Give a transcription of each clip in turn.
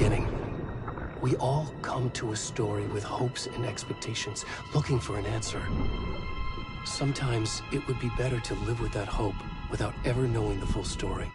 beginning. We all come to a story with hopes and expectations, looking for an answer. Sometimes it would be better to live with that hope without ever knowing the full story.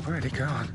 Already gone.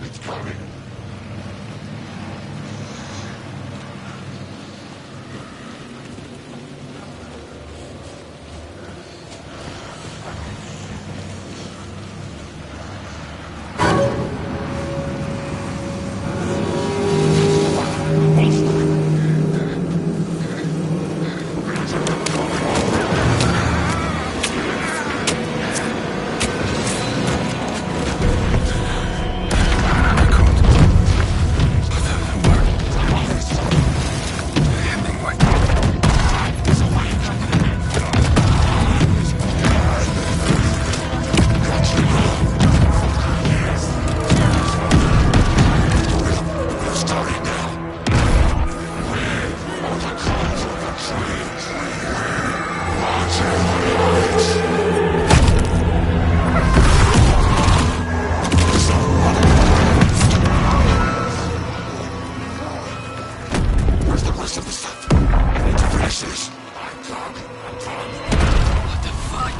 It's coming. Where's the rest of the stuff? I need to finish this. I'm done. What the fuck?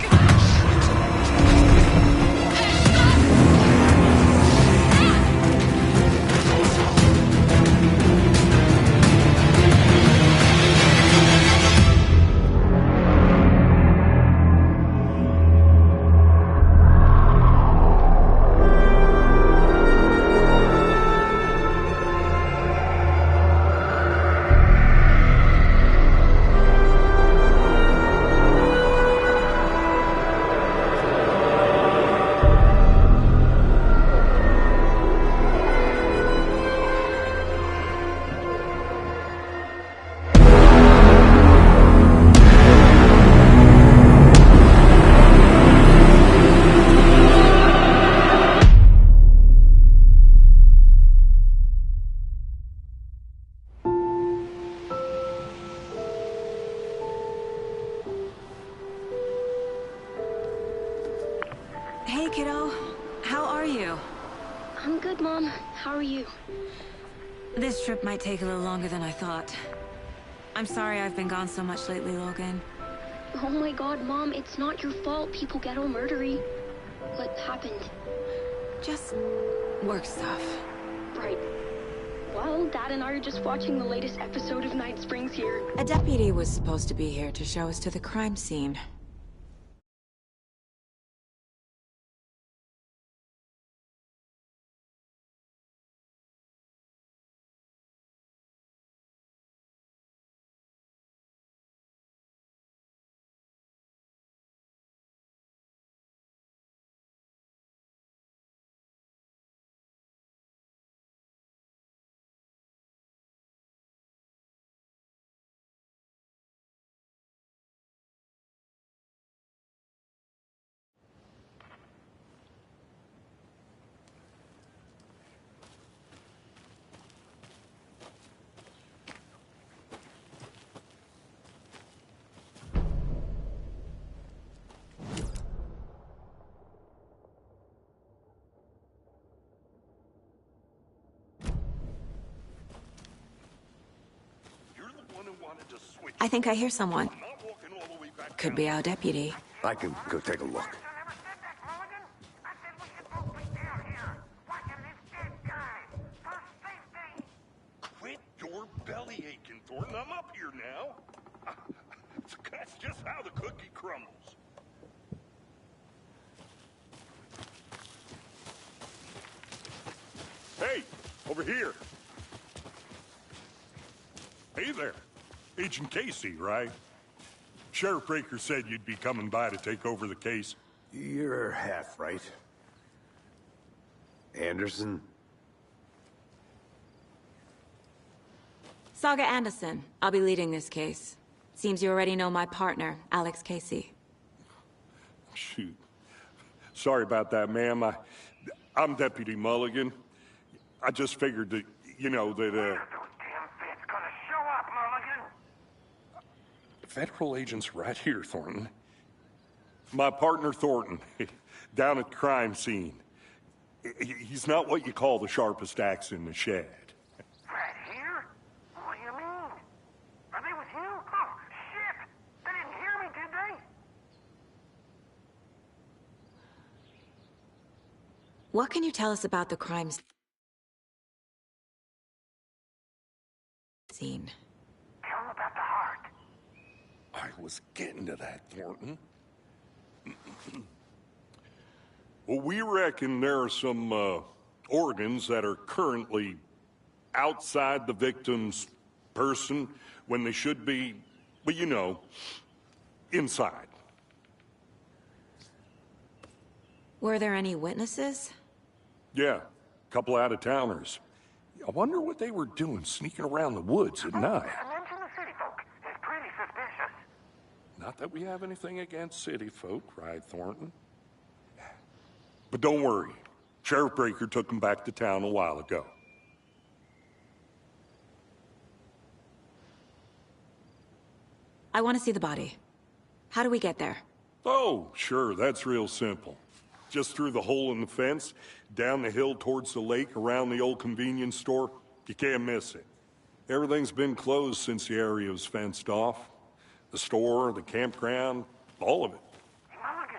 Hey, kiddo. How are you? I'm good, Mom. How are you? This trip might take a little longer than I thought. I'm sorry I've been gone so much lately, Logan. Oh my god, Mom, it's not your fault people get all murdery. What happened? Just work stuff. Right. Well, Dad and I are just watching the latest episode of Night Springs here. A deputy was supposed to be here to show us to the crime scene. I think I hear someone. Could be our deputy. I can go take a look. Quit your belly aching, Thornton. I'm up here now. That's just how the cookie crumbles. Hey, over here. Hey there. Agent Casey, right? Sheriff Breaker said you'd be coming by to take over the case. You're half right. Anderson? Saga Anderson. I'll be leading this case. Seems you already know my partner, Alex Casey. Shoot. Sorry about that, ma'am. I'm Deputy Mulligan. I just figured that, you know, that, Federal agent's right here, Thornton. My partner, Thornton, down at the crime scene. He's not what you call the sharpest axe in the shed. Right here? What do you mean? Are they with you? Oh, shit! They didn't hear me, did they? What can you tell us about the crime scene? Tell them about the heart. I was getting to that, Thornton. Well, we reckon there are some organs that are currently outside the victim's person when they should be, well, you know, inside. Were there any witnesses? Yeah, a couple out-of-towners. I wonder what they were doing sneaking around the woods at night. Mention the city folk. It's pretty suspicious. Not that we have anything against city folk, right, Thornton? But don't worry. Sheriff Breaker took them back to town a while ago. I want to see the body. How do we get there? Oh, sure, that's real simple. Just through the hole in the fence, down the hill towards the lake, around the old convenience store. You can't miss it. Everything's been closed since the area was fenced off. The store, the campground, all of it. Mulligan,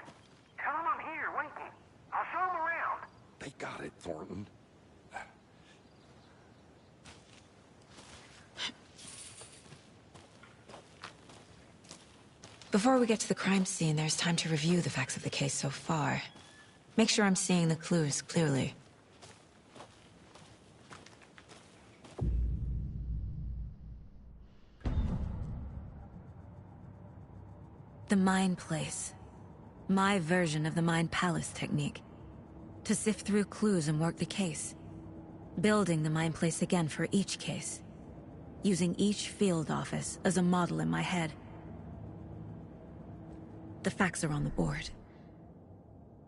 tell them I'm here, waiting. I'll show them around. They got it, Thornton. Before we get to the crime scene, there's time to review the facts of the case so far. Make sure I'm seeing the clues clearly. The Mind Place. My version of the Mind Palace technique. To sift through clues and work the case. Building the Mind Place again for each case. Using each field office as a model in my head. The facts are on the board.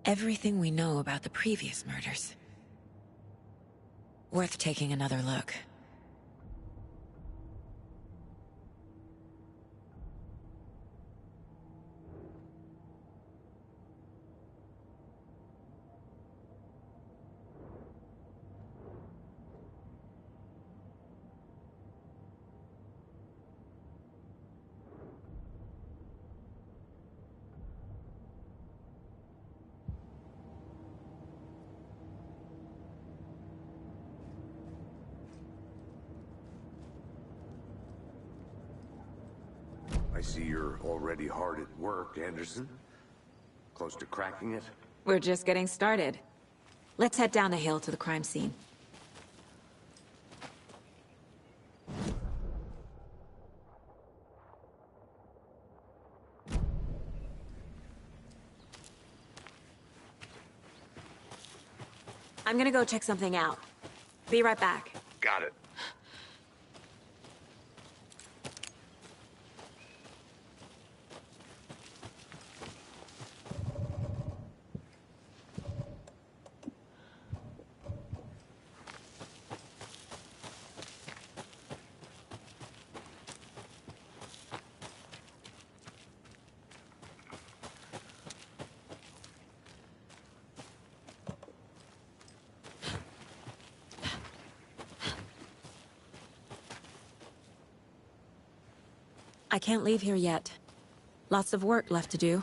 Everything we know about the previous murders. Worth taking another look. I see you're already hard at work, Anderson. Close to cracking it? We're just getting started. Let's head down the hill to the crime scene. I'm gonna go check something out. Be right back. Got it. I can't leave here yet. Lots of work left to do.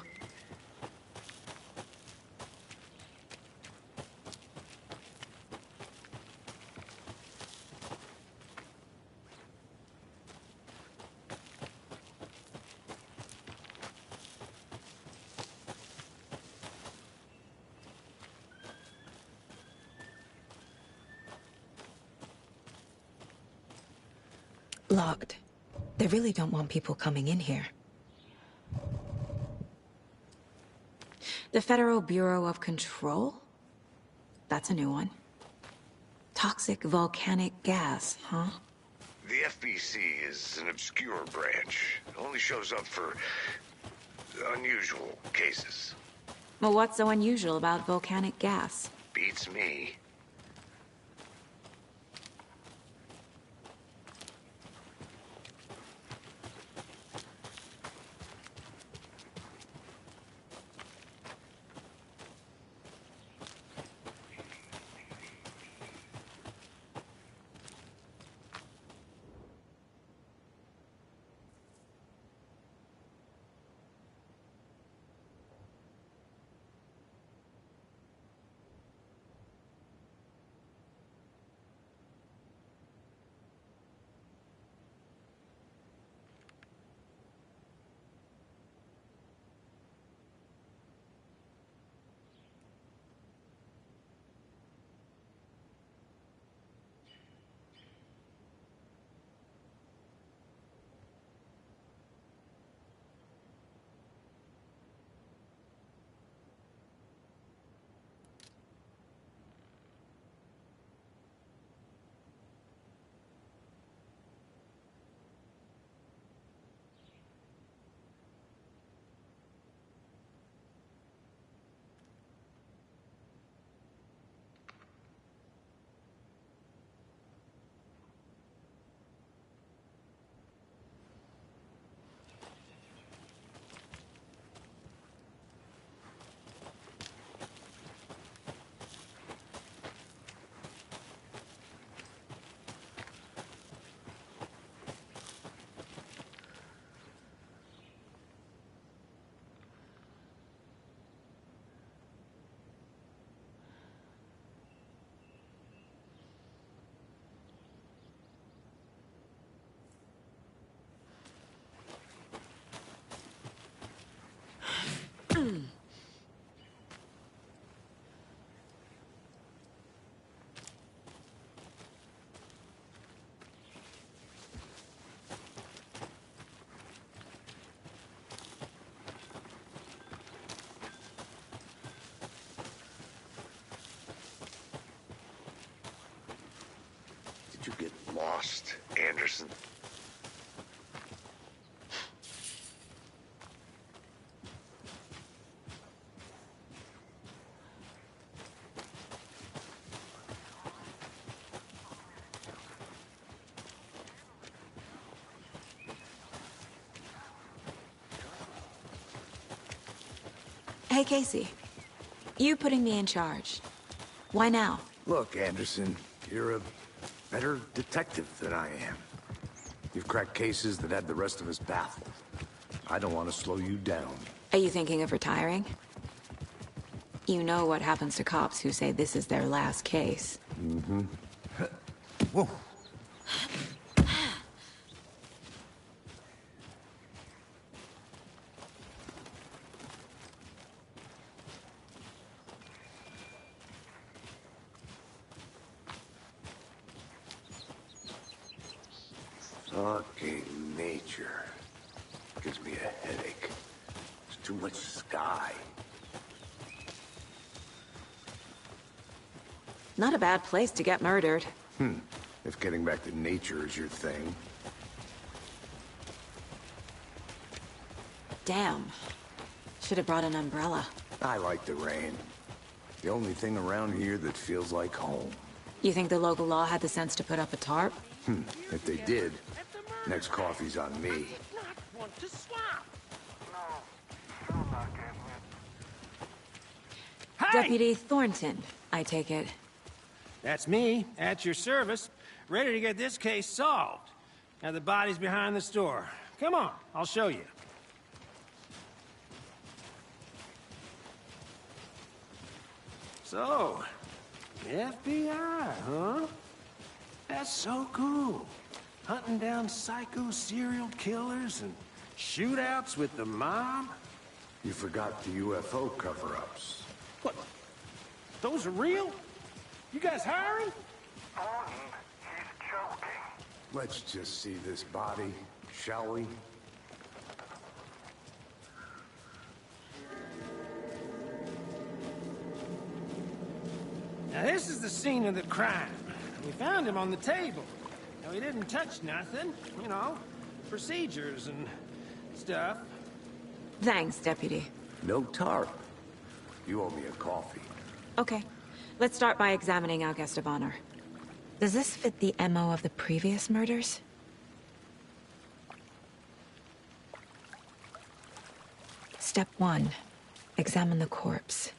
Locked. They really don't want people coming in here. The Federal Bureau of Control? That's a new one. Toxic volcanic gas, huh? The FBC is an obscure branch. It only shows up for unusual cases. Well, what's so unusual about volcanic gas? Beats me. Did you get lost, Anderson? Hey, Casey. You putting me in charge. Why now? Look, Anderson, you're a better detective than I am. You've cracked cases that had the rest of us baffled. I don't want to slow you down. Are you thinking of retiring? You know what happens to cops who say this is their last case. Mm-hmm. Whoa. Fucking nature. Gives me a headache. There's too much sky. Not a bad place to get murdered. If getting back to nature is your thing. Damn. Should have brought an umbrella. I like the rain. The only thing around here that feels like home. You think the local law had the sense to put up a tarp? If they did, next coffee's on me. Deputy Thornton, I take it. That's me, at your service, ready to get this case solved. Now the body's behind the store. Come on, I'll show you. So, FBI, huh? That's so cool. Hunting down psycho serial killers and shootouts with the mob. You forgot the UFO cover-ups. What? Those are real? You guys hiring? Thornton, he's joking. Let's just see this body, shall we? Now this is the scene of the crime. We found him on the table. Now he didn't touch nothing, you know, procedures and stuff. Thanks, Deputy. No tarp. You owe me a coffee. Okay. Let's start by examining our guest of honor. Does this fit the MO of the previous murders? Step 1. Examine the corpse.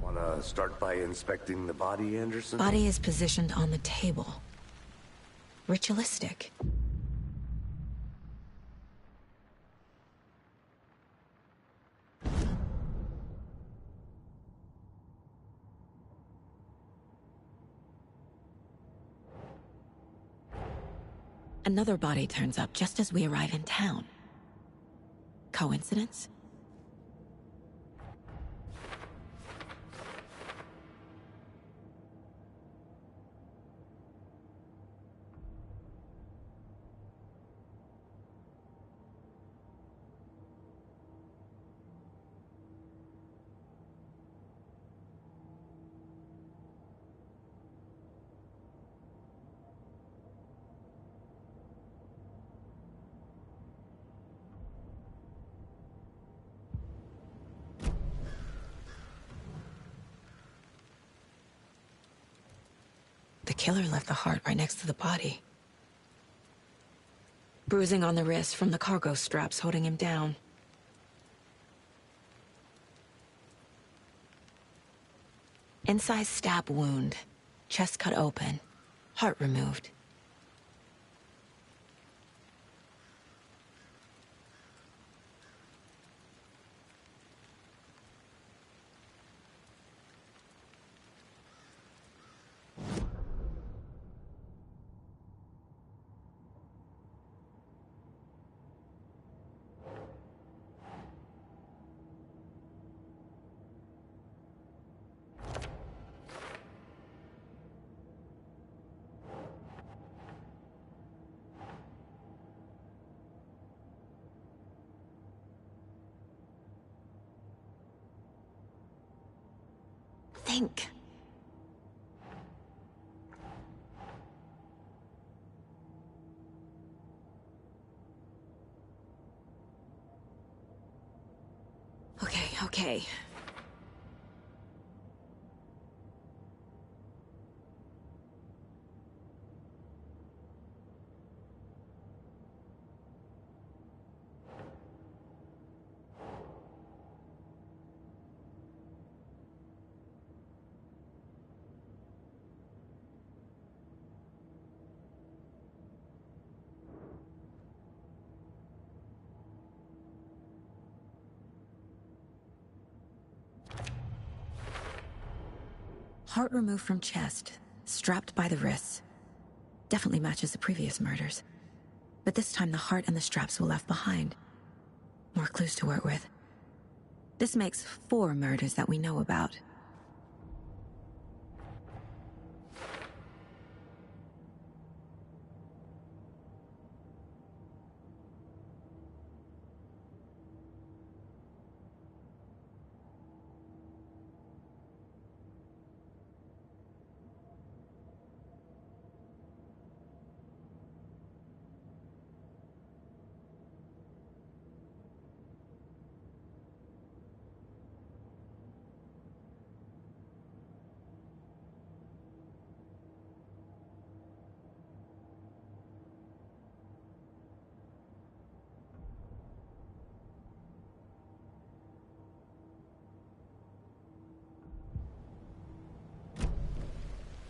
Wanna start by inspecting the body, Anderson? Body is positioned on the table. Ritualistic. Another body turns up just as we arrive in town. Coincidence? The killer left the heart right next to the body. Bruising on the wrist from the cargo straps holding him down. Incised stab wound. Chest cut open. Heart removed. Think. Okay. Heart removed from chest, strapped by the wrists. Definitely matches the previous murders. But this time the heart and the straps were left behind. More clues to work with. This makes 4 murders that we know about.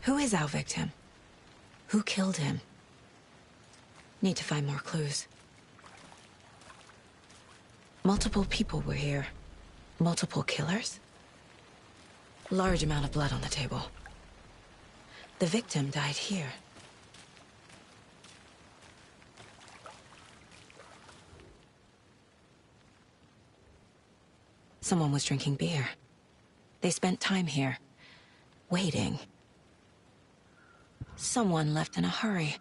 Who is our victim? Who killed him? Need to find more clues. Multiple people were here. Multiple killers? Large amount of blood on the table. The victim died here. Someone was drinking beer. They spent time here, waiting. Someone left in a hurry.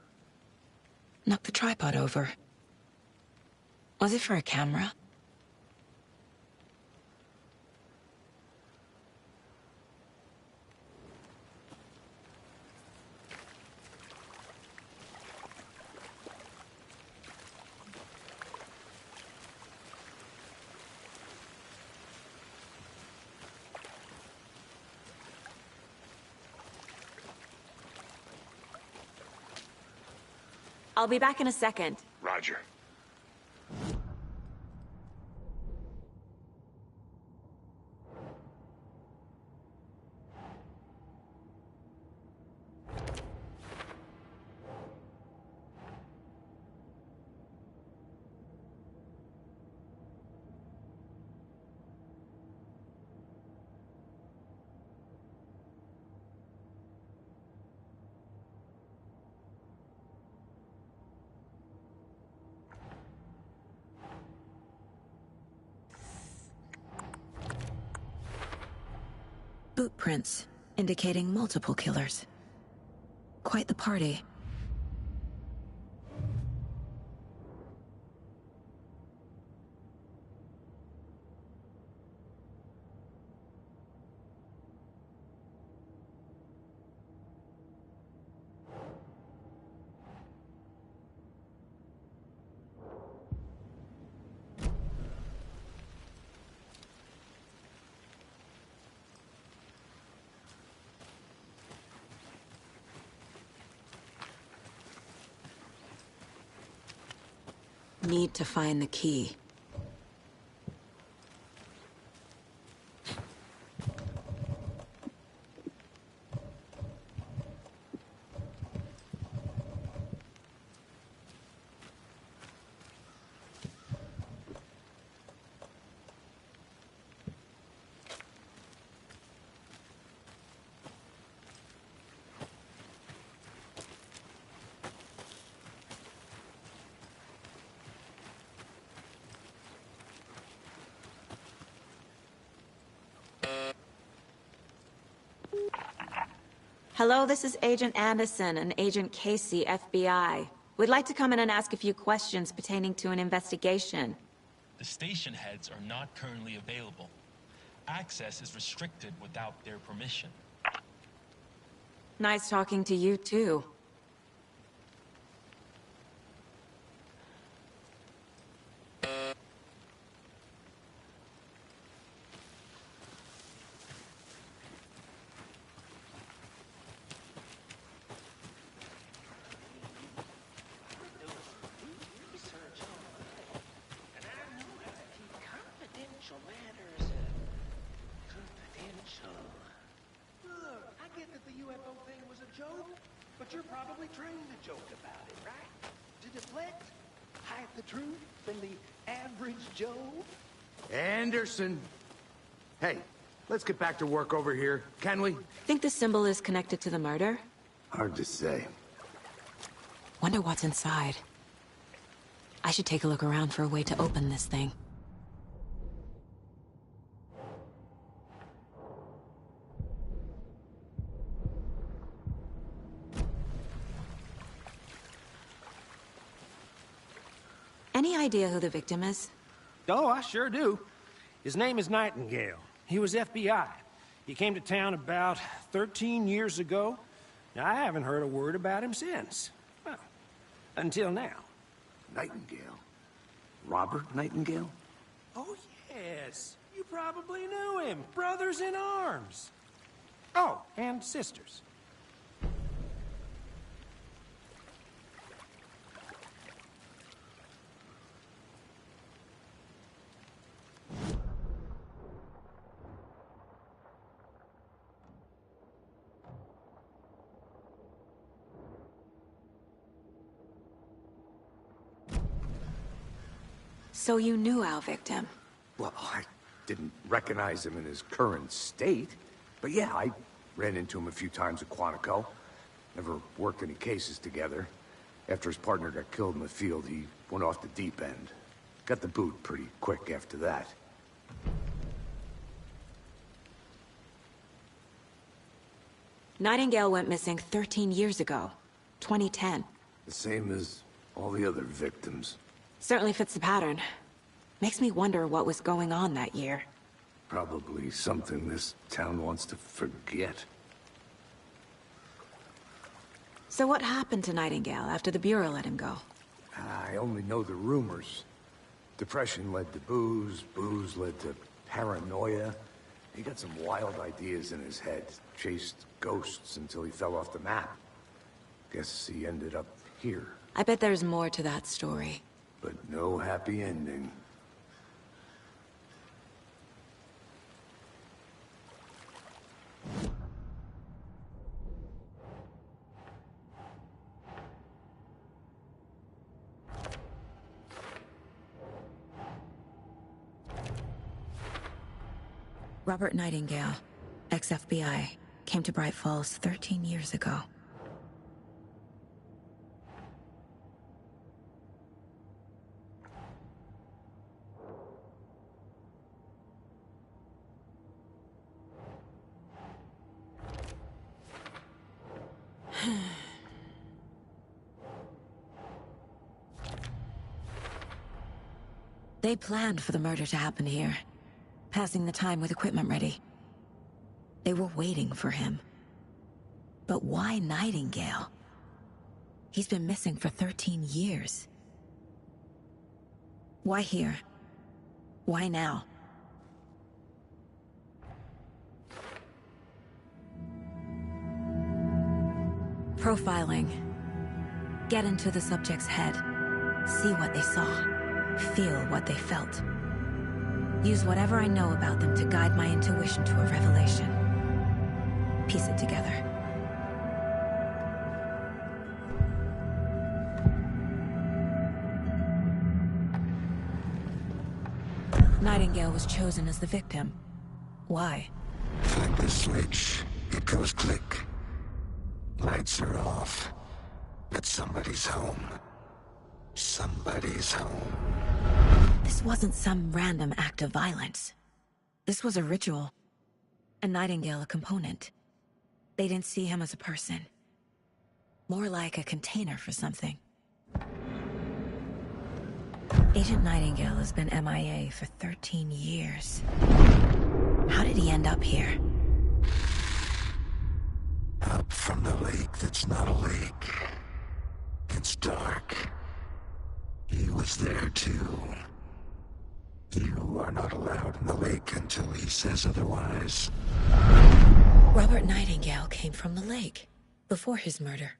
Knocked the tripod over. Was it for a camera? I'll be back in a second. Roger. Boot prints, indicating multiple killers. Quite the party. Need to find the key. Hello, this is Agent Anderson and Agent Casey, FBI. We'd like to come in and ask a few questions pertaining to an investigation. The station heads are not currently available. Access is restricted without their permission. Nice talking to you, too. But you're probably trained to joke about it, right? To deflect, hide the truth from the average Joe. Anderson. Hey, let's get back to work over here, can we? Think the symbol is connected to the murder? Hard to say. Wonder what's inside. I should take a look around for a way to open this thing. Any idea who the victim is? Oh, I sure do. His name is Nightingale. He was FBI. He came to town about 13 years ago. Now, I haven't heard a word about him since. Well, until now. Nightingale? Robert Nightingale? Oh, yes. You probably knew him. Brothers in arms. Oh, and sisters. So you knew our victim? Well, I didn't recognize him in his current state. But yeah, I ran into him a few times at Quantico. Never worked any cases together. After his partner got killed in the field, he went off the deep end. Got the boot pretty quick after that. Nightingale went missing 13 years ago. 2010. The same as all the other victims. Certainly fits the pattern. Makes me wonder what was going on that year. Probably something this town wants to forget. So what happened to Nightingale after the Bureau let him go? I only know the rumors. Depression led to booze, booze led to paranoia. He got some wild ideas in his head, chased ghosts until he fell off the map. Guess he ended up here. I bet there's more to that story. But no happy ending. Robert Nightingale, ex-FBI, came to Bright Falls 13 years ago. They planned for the murder to happen here, passing the time with equipment ready. They were waiting for him. But why Nightingale? He's been missing for 13 years. Why here? Why now? Profiling. Get into the subject's head. See what they saw. Feel what they felt. Use whatever I know about them to guide my intuition to a revelation. Piece it together. Nightingale was chosen as the victim. Why? Flip the switch. It goes click. Lights are off. But somebody's home. Somebody's home. This wasn't some random act of violence. This was a ritual. And Nightingale a component. They didn't see him as a person. More like a container for something. Agent Nightingale has been MIA for 13 years. How did he end up here? Up from the lake that's not a lake. It's dark. He was there too. You are not allowed in the lake until he says otherwise. Robert Nightingale came from the lake, before his murder.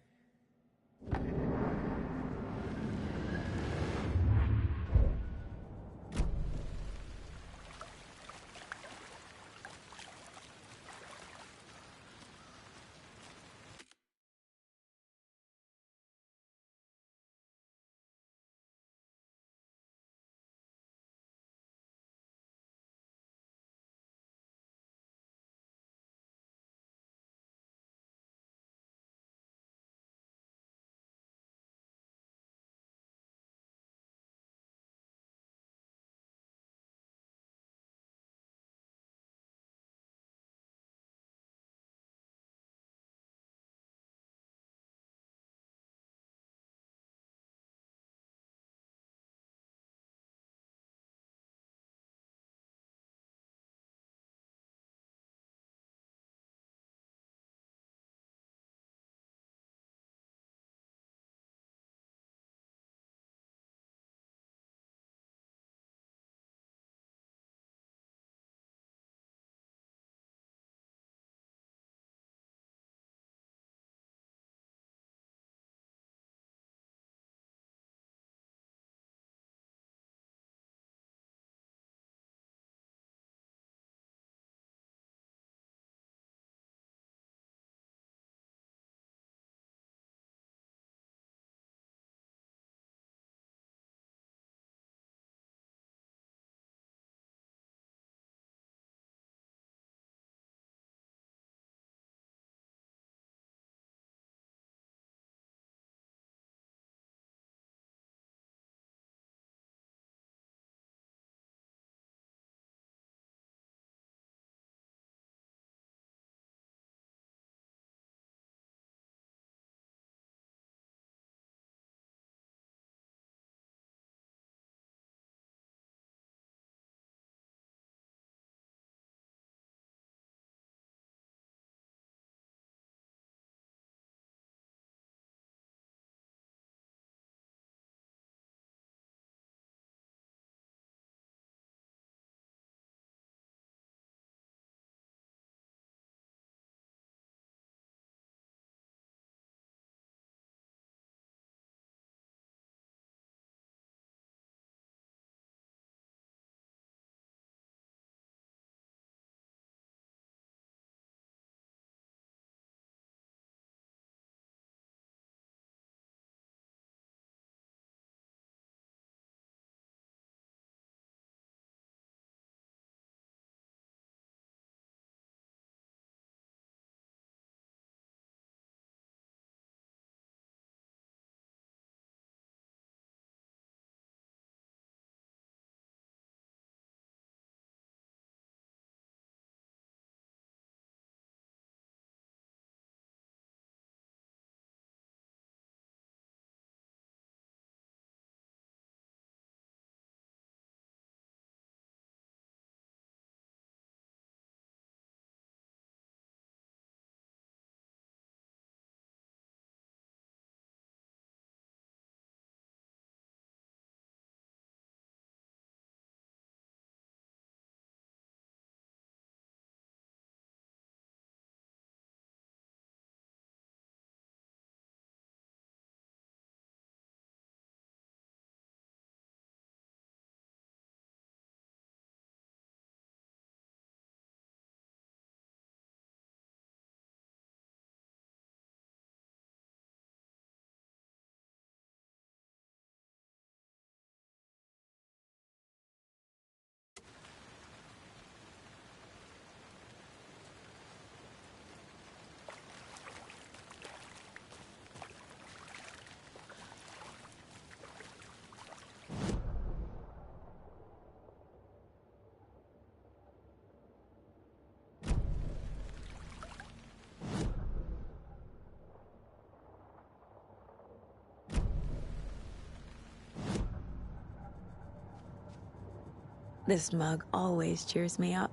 This mug always cheers me up.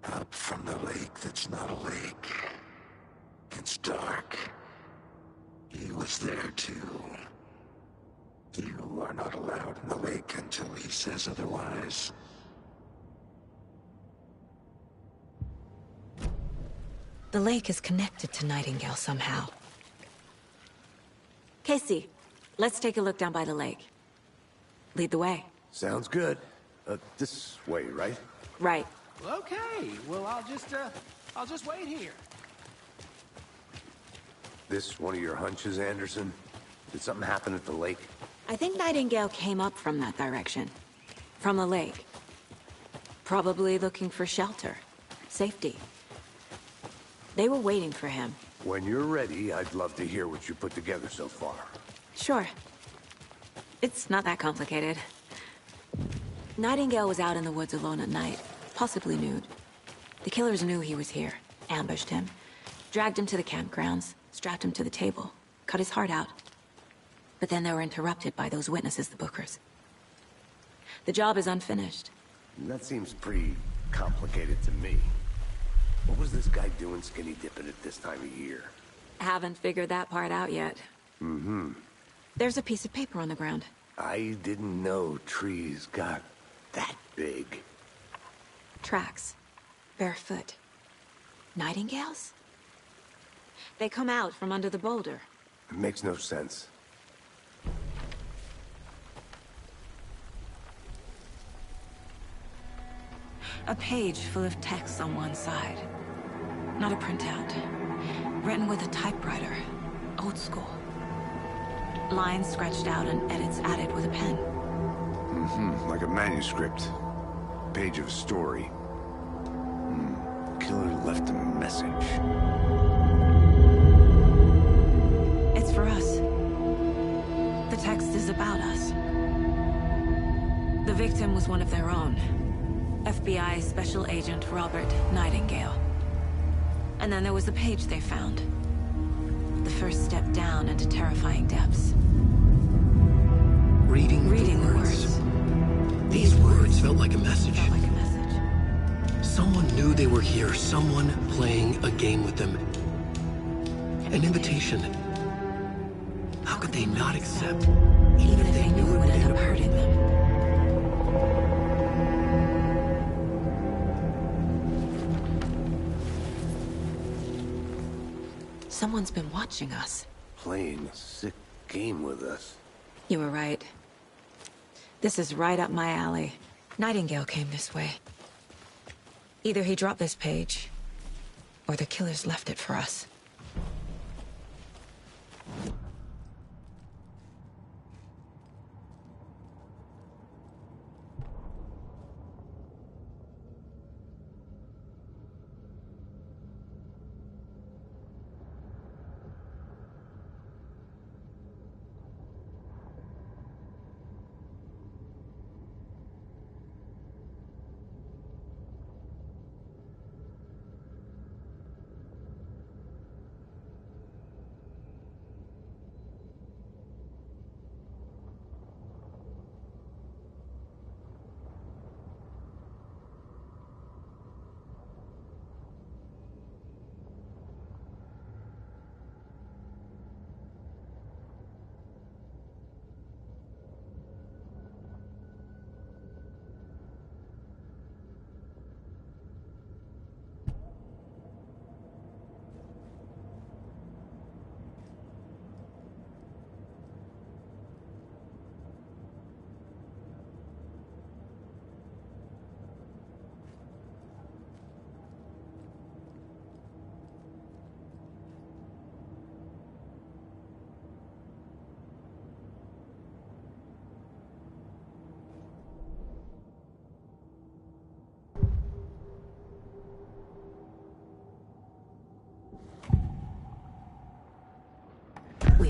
Up from the lake that's not a lake. It's dark. He was there too. You are not allowed in the lake until he says otherwise. The lake is connected to Nightingale somehow. Casey, let's take a look down by the lake. Lead the way. Sounds good. This way, right? Right. Okay, well, I'll just wait here. This one of your hunches, Anderson? Did something happen at the lake? I think Nightingale came up from that direction. From the lake. Probably looking for shelter. Safety. They were waiting for him. When you're ready, I'd love to hear what you put together so far. Sure. It's not that complicated. Nightingale was out in the woods alone at night, possibly nude. The killers knew he was here, ambushed him, dragged him to the campgrounds, strapped him to the table, cut his heart out. But then they were interrupted by those witnesses, the Bookers. The job is unfinished. That seems pretty complicated to me. What was this guy doing skinny dipping at this time of year? Haven't figured that part out yet. Mm-hmm. There's a piece of paper on the ground. I didn't know trees got that big. Tracks. Barefoot. Nightingales? They come out from under the boulder. It makes no sense. A page full of text on one side. Not a printout. Written with a typewriter. Old school. Lines scratched out and edits added with a pen. Mm-hmm. Like a manuscript. Page of a story. Killer left a message. It's for us. The text is about us. The victim was one of their own. FBI Special Agent Robert Nightingale. And then there was the page they found. The first step down into terrifying depths. Reading the words. These words felt like a message. Someone knew they were here. Someone playing a game with them. An invitation. How could they not accept, even if they knew it would end up hurting them? Someone's been watching us. Playing a sick game with us. You were right. This is right up my alley. Nightingale came this way. Either he dropped this page, or the killers left it for us.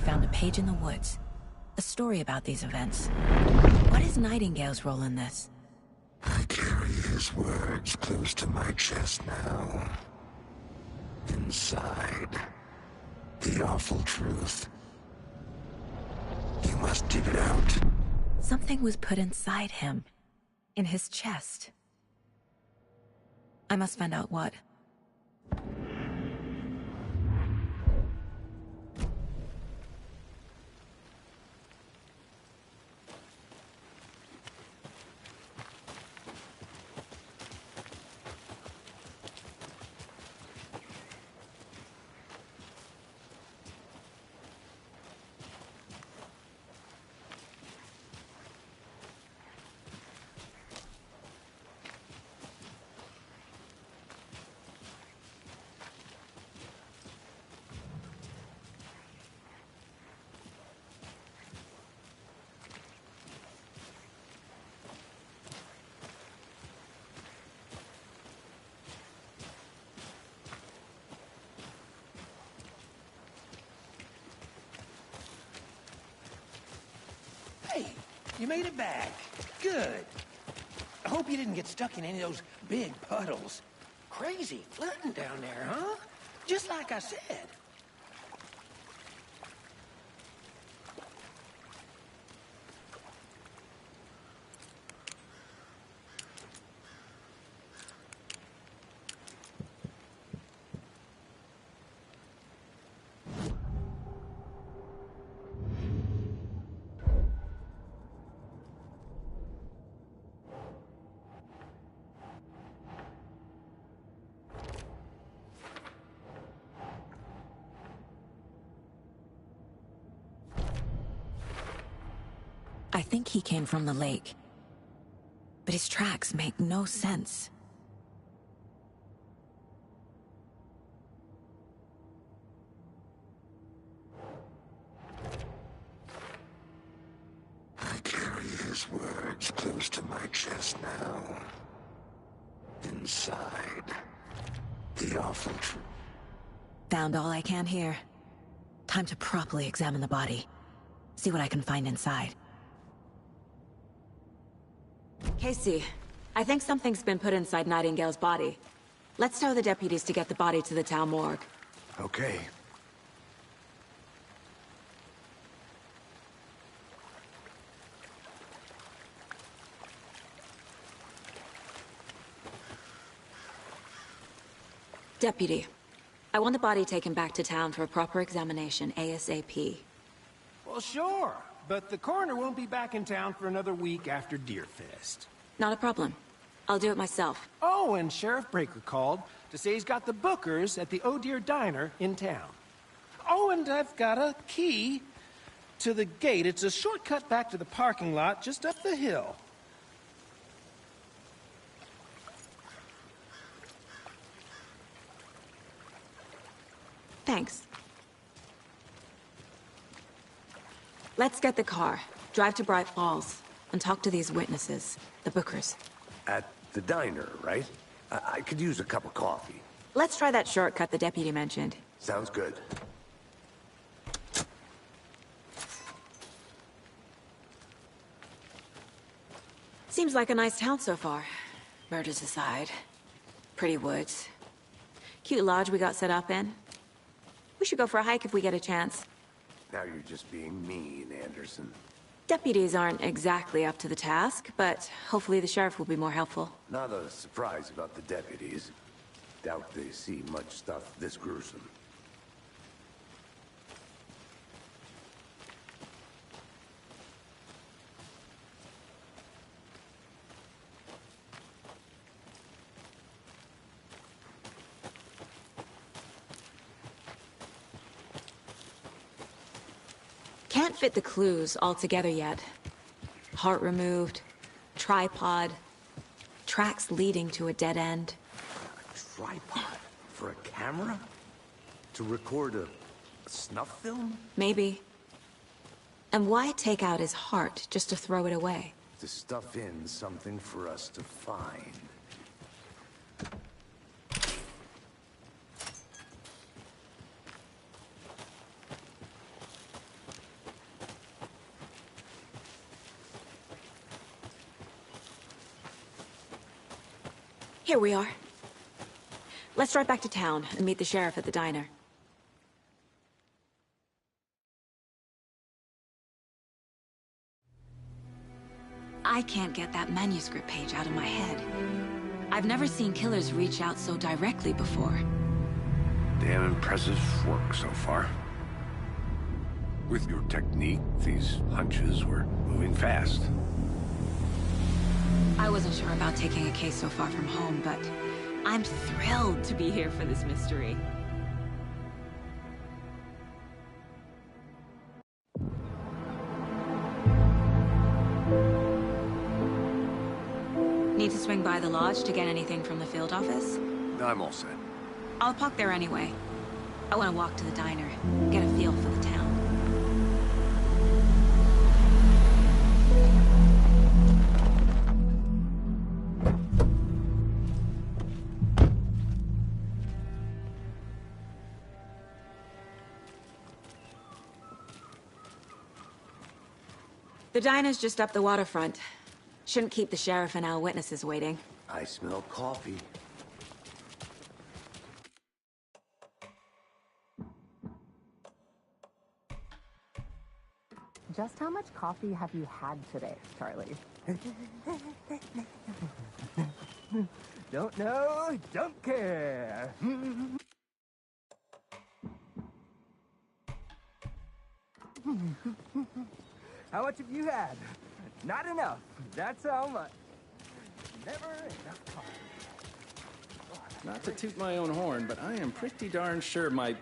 found a page in the woods. A story about these events. What is Nightingale's role in this? I carry his words close to my chest now. Inside, the awful truth. You must dig it out. Something was put inside him. In his chest. I must find out what. Hey, you made it back. Good. I hope you didn't get stuck in any of those big puddles. Crazy flooding down there, huh? Just like I said. I think he came from the lake. But his tracks make no sense. I carry his words close to my chest now. Inside, the awful truth. Found all I can here. Time to properly examine the body. See what I can find inside. Casey, I think something's been put inside Nightingale's body. Let's tell the deputies to get the body to the town morgue. Okay. Deputy, I want the body taken back to town for a proper examination ASAP. Well, sure. But the coroner won't be back in town for another week after Deerfest. Not a problem. I'll do it myself. Oh, and Sheriff Breaker called to say he's got the Bookers at the Oh Deer Diner in town. Oh, and I've got a key to the gate. It's a shortcut back to the parking lot just up the hill. Thanks. Let's get the car, drive to Bright Falls, and talk to these witnesses, the Bookers. At the diner, right? I could use a cup of coffee. Let's try that shortcut the deputy mentioned. Sounds good. Seems like a nice town so far. Murders aside. Pretty woods. Cute lodge we got set up in. We should go for a hike if we get a chance. Now you're just being mean, Anderson. Deputies aren't exactly up to the task, but hopefully the sheriff will be more helpful. Not a surprise about the deputies. Doubt they see much stuff this gruesome. Can't fit the clues all together yet. Heart removed, tripod, tracks leading to a dead end. A tripod? For a camera? To record a snuff film? Maybe. And why take out his heart just to throw it away? To stuff in something for us to find. Here we are. Let's drive back to town and meet the sheriff at the diner. I can't get that manuscript page out of my head. I've never seen killers reach out so directly before. Damn impressive work so far. With your technique, these hunches were moving fast. I wasn't sure about taking a case so far from home, but I'm thrilled to be here for this mystery. Need to swing by the lodge to get anything from the field office? I'm all set. I'll park there anyway. I want to walk to the diner, get a feel for the town. The diner's just up the waterfront. Shouldn't keep the sheriff and our witnesses waiting. I smell coffee. Just how much coffee have you had today, Charlie? Don't know, don't care. How much have you had? Not enough. That's how much. Never enough coffee. Not to toot my own horn, but I am pretty darn sure my...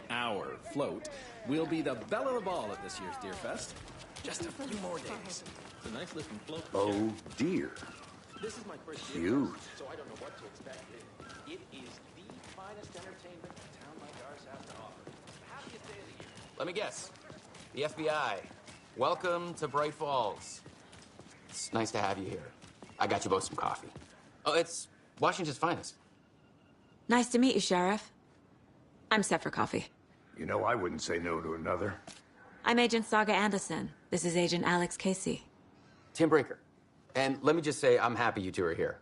our float will be the belle of the ball at this year's Deer Fest. Just a few more days. It's a nice looking float. Oh dear. This is my first Cute. Deer Fest, so I don't know what to expect. It is the finest entertainment a town like ours has to offer. It's the happiest day of the year. Let me guess. The FBI. Welcome to Bright Falls. It's nice to have you here. I got you both some coffee. Oh, it's Washington's finest. Nice to meet you, Sheriff. I'm set for coffee. You know, I wouldn't say no to another. I'm Agent Saga Anderson. This is Agent Alex Casey. Tim Brinker. And let me just say, I'm happy you two are here.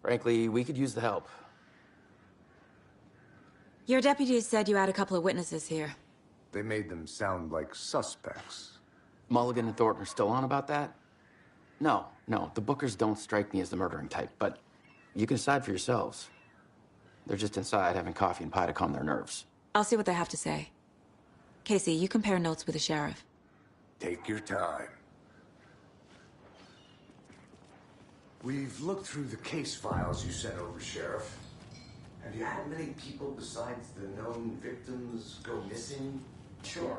Frankly, we could use the help. Your deputies said you had a couple of witnesses here. They made them sound like suspects. Mulligan and Thornton are still on about that? No, the Bookers don't strike me as the murdering type, but you can decide for yourselves. They're just inside having coffee and pie to calm their nerves. I'll see what they have to say. Casey, you compare notes with the sheriff. Take your time. We've looked through the case files you sent over, Sheriff. Have you had many people besides the known victims go missing? Sure.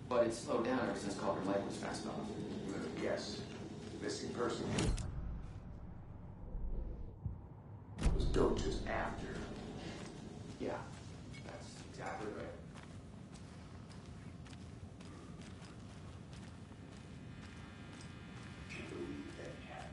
But it's slowed down ever since Calder Lake was fast off. Yes. Missing person. Was built just after. Yeah, that's exactly right. Can't believe that happened.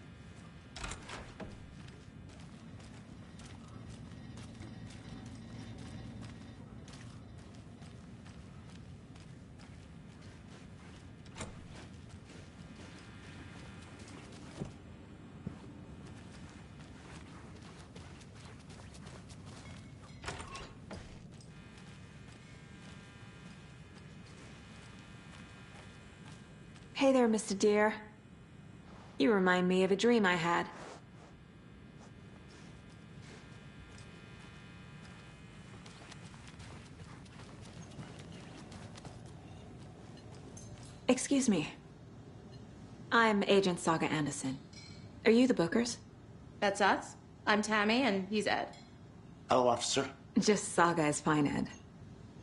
Hey there, Mr. Deer. You remind me of a dream I had. Excuse me. I'm Agent Saga Anderson. Are you the Bookers? That's us. I'm Tammy, and he's Ed. Hello, officer. Just Saga is fine, Ed.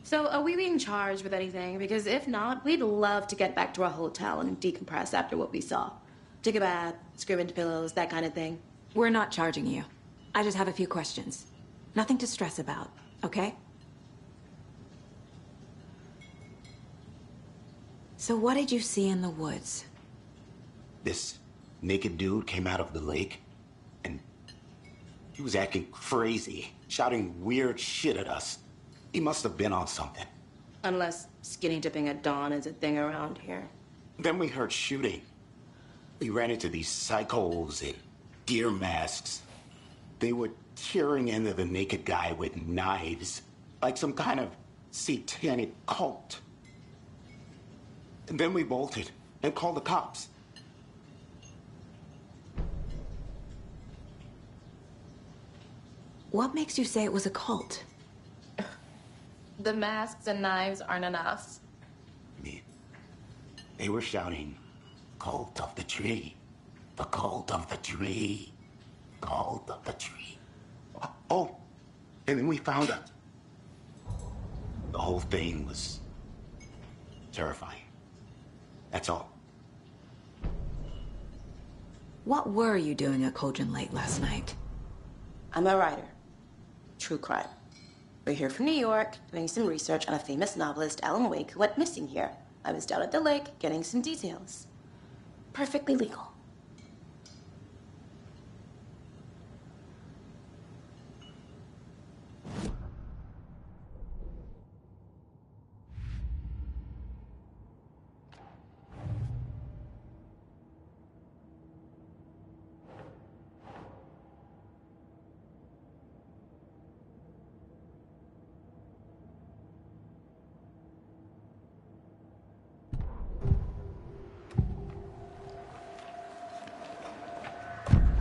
So, are we being charged with anything? Because if not, we'd love to get back to our hotel and decompress after what we saw. Take a bath, scream into pillows, that kind of thing. We're not charging you. I just have a few questions. Nothing to stress about, okay? So what did you see in the woods? This naked dude came out of the lake, and he was acting crazy, shouting weird shit at us. He must have been on something. Unless skinny dipping at dawn is a thing around here. Then we heard shooting. We ran into these psychos in deer masks. They were tearing into the naked guy with knives, like some kind of satanic cult. And then we bolted and called the cops. What makes you say it was a cult? The masks and knives aren't enough. They were shouting, "Cult of the tree, the cult of the tree, cult of the tree." Oh, and then we found out. The whole thing was terrifying. That's all. What were you doing at Cogent Lake last night? I'm a writer. True crime. We're here from New York, doing some research on a famous novelist, Alan Wake, who went missing here. I was down at the lake, getting some details. Perfectly legal.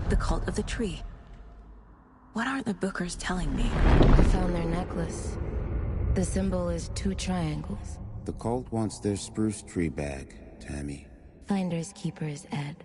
The cult of the tree. What are the Bookers telling me? I found their necklace. The symbol is 2 triangles. The cult wants their spruce tree back, Tammy. Finders keepers, Ed.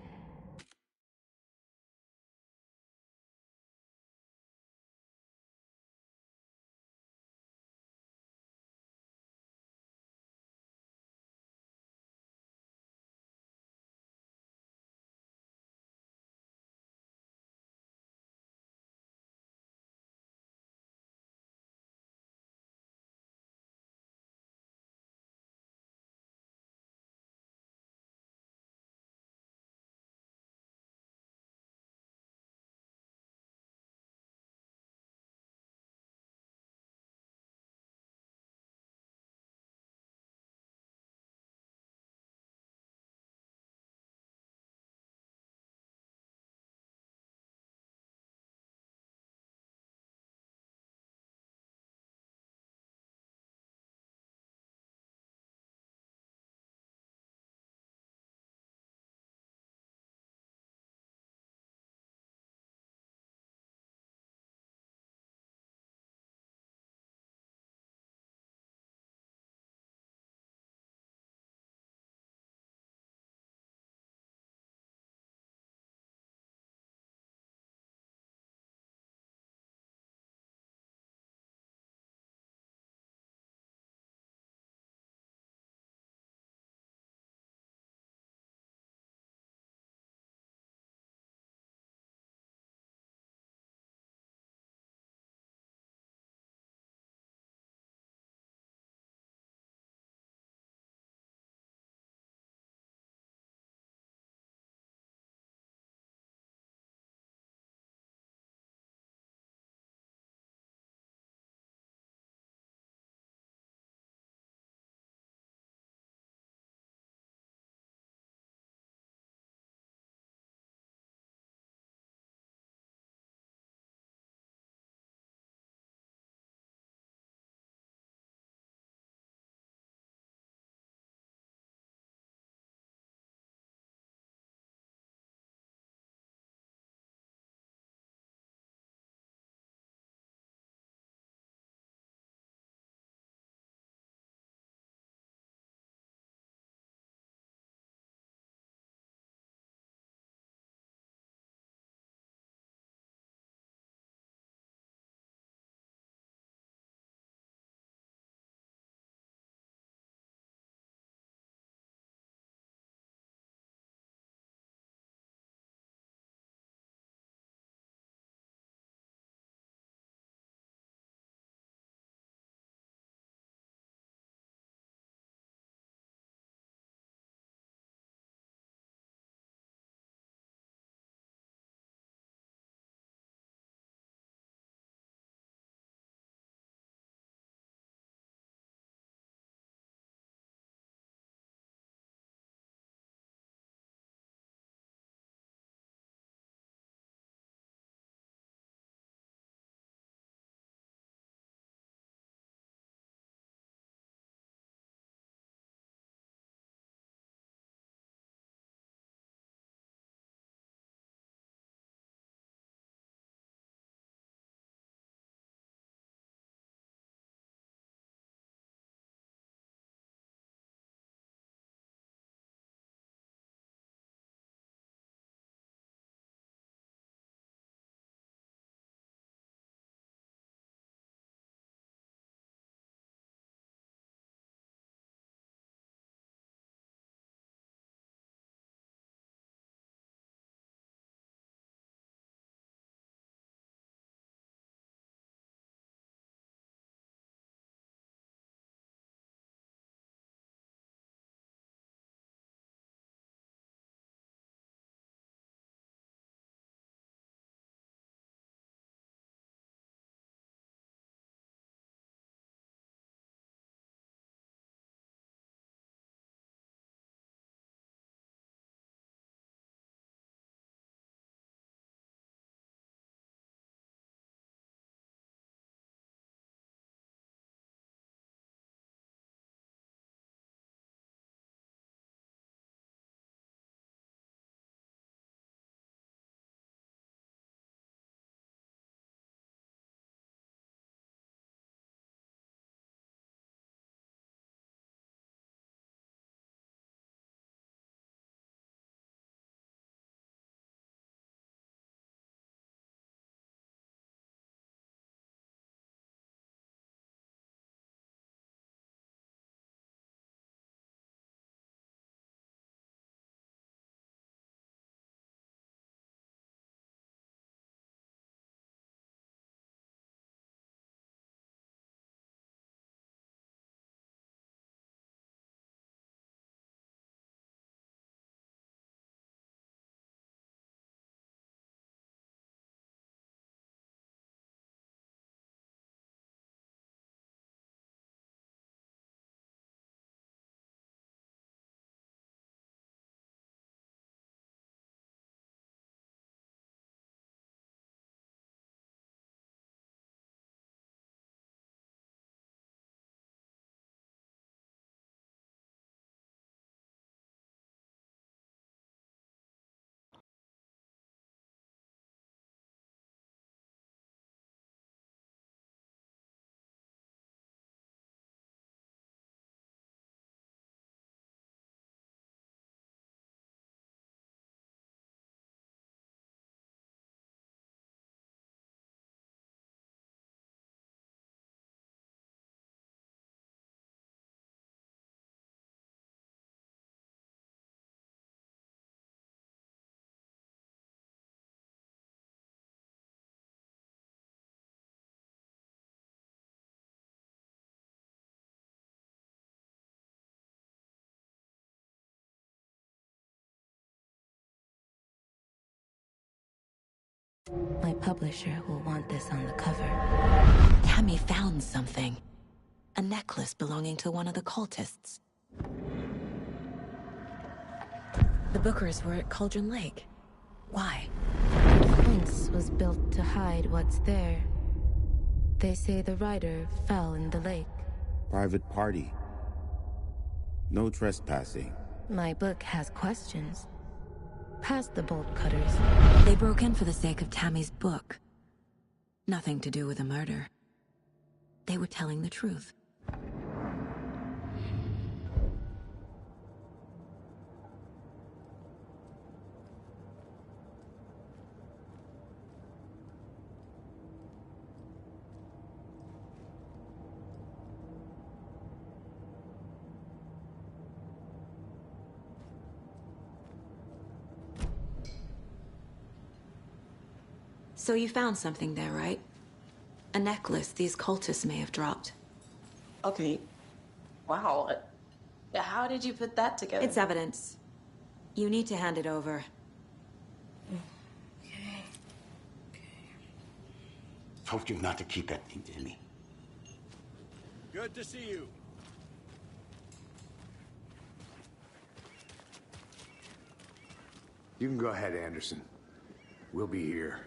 My publisher will want this on the cover. Tammy found something. A necklace belonging to one of the cultists. The Bookers were at Cauldron Lake. Why? The fence was built to hide what's there. They say the rider fell in the lake. Private party. No trespassing. My book has questions. Past the bolt cutters. They broke in for the sake of Tammy's book. Nothing to do with a murder. They were telling the truth. So you found something there, right? A necklace these cultists may have dropped. Okay. Wow. How did you put that together? It's evidence. You need to hand it over. Told you not to keep that thing to me. Good to see you. You can go ahead, Anderson. We'll be here.